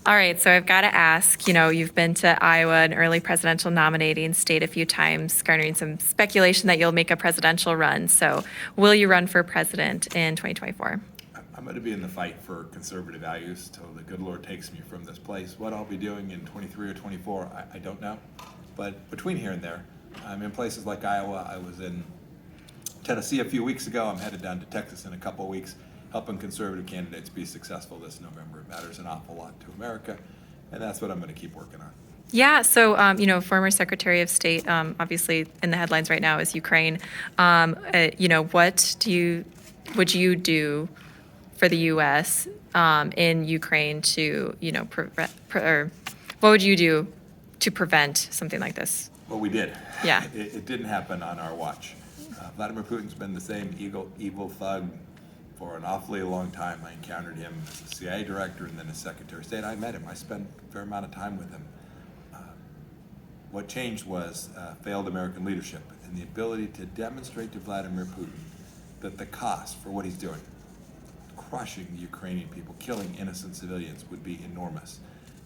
All right, so I've got to ask, you've been to Iowa, an early presidential nominating state a few times, garnering some speculation that you'll make a presidential run. So will you run for president in 2024? I'm going to be in the fight for conservative values till the good Lord takes me from this place. What I'll be doing in 23 or 24, I don't know. But between here and there, I'm in places like Iowa. I was in Tennessee a few weeks ago. I'm headed down to Texas in a couple of weeks, helping conservative candidates be successful this November. It matters an awful lot to America, and that's what I'm going to keep working on. Yeah, so former Secretary of State, obviously in the headlines right now is Ukraine. What would you do for the U.S. In Ukraine to or what would you do to prevent something like this? Well, we did. Yeah. It didn't happen on our watch. Vladimir Putin's been the same evil thug for an awfully long time. I encountered him as a CIA director and then as Secretary of State. I met him. I spent a fair amount of time with him. What changed was failed American leadership and the ability to demonstrate to Vladimir Putin that the cost for what he's doing, crushing the Ukrainian people, killing innocent civilians, would be enormous.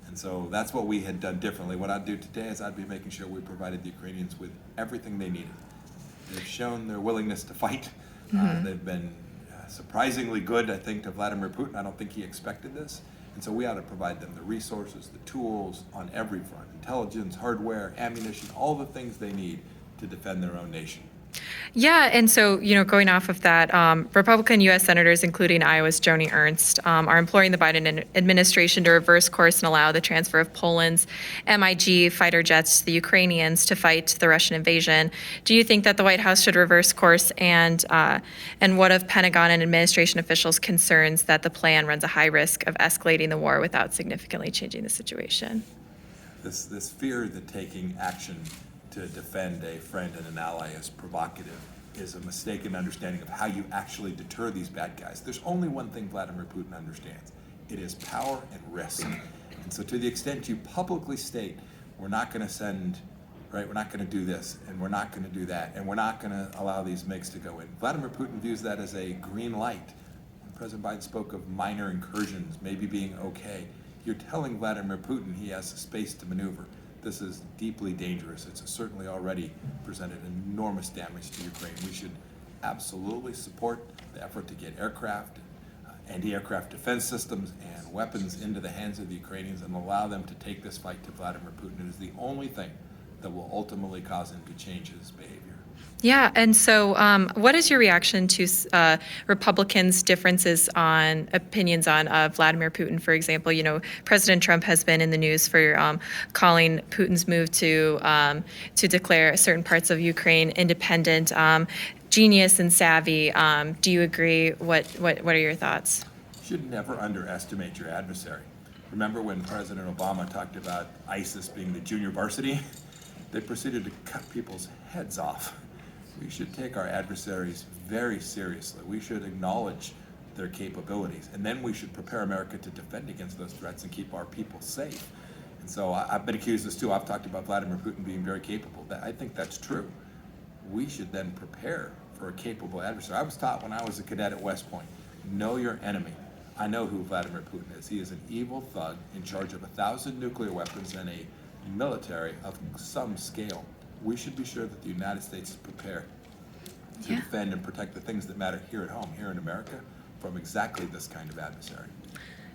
And so that's what we had done differently. What I'd do today is I'd be making sure we provided the Ukrainians with everything they needed. They've shown their willingness to fight. They've been surprisingly good, I think, to Vladimir Putin. I don't think he expected this. And so we ought to provide them the resources, the tools on every front, intelligence, hardware, ammunition, all the things they need to defend their own nation. Yeah, and so, going off of that, Republican U.S. senators, including Iowa's Joni Ernst, are imploring the Biden administration to reverse course and allow the transfer of Poland's MiG fighter jets to the Ukrainians to fight the Russian invasion. Do you think that the White House should reverse course? And what of Pentagon and administration officials' concerns that the plan runs a high risk of escalating the war without significantly changing the situation? This fear that taking action to defend a friend and an ally is provocative is a mistaken understanding of how you actually deter these bad guys. There's only one thing Vladimir Putin understands. It is power and risk. And so to the extent you publicly state, we're not going to send, right, we're not going to do this, and we're not going to do that, and we're not going to allow these MiGs to go in. Vladimir Putin views that as a green light. When President Biden spoke of minor incursions maybe being okay, you're telling Vladimir Putin he has space to maneuver. This is deeply dangerous. It's certainly already presented enormous damage to Ukraine. We should absolutely support the effort to get aircraft, anti-aircraft defense systems, and weapons into the hands of the Ukrainians and allow them to take this fight to Vladimir Putin. It is the only thing that will ultimately cause him to change his behavior. Yeah, and so what is your reaction to Republicans' differences on opinions on Vladimir Putin, for example? President Trump has been in the news for calling Putin's move to declare certain parts of Ukraine independent genius and savvy. Do you agree? What are your thoughts? You should never underestimate your adversary. Remember when President Obama talked about ISIS being the junior varsity? They proceeded to cut people's heads off. We should take our adversaries very seriously. We should acknowledge their capabilities, and then we should prepare America to defend against those threats and keep our people safe. And so I've been accused of this too. I've talked about Vladimir Putin being very capable. I think that's true. We should then prepare for a capable adversary. I was taught when I was a cadet at West Point, know your enemy. I know who Vladimir Putin is. He is an evil thug in charge of 1,000 nuclear weapons and a military of some scale. We should be sure that the United States is prepared to defend and protect the things that matter here at home, here in America, from exactly this kind of adversary.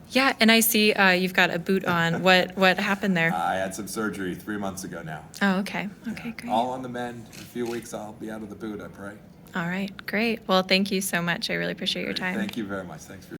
Yeah, and I see you've got a boot on. What happened there? I had some surgery 3 months ago now. Oh, okay. Okay, great. All on the mend. In a few weeks, I'll be out of the boot, I pray. All right, great. Well, thank you so much. I really appreciate your time. Thank you very much. Thanks for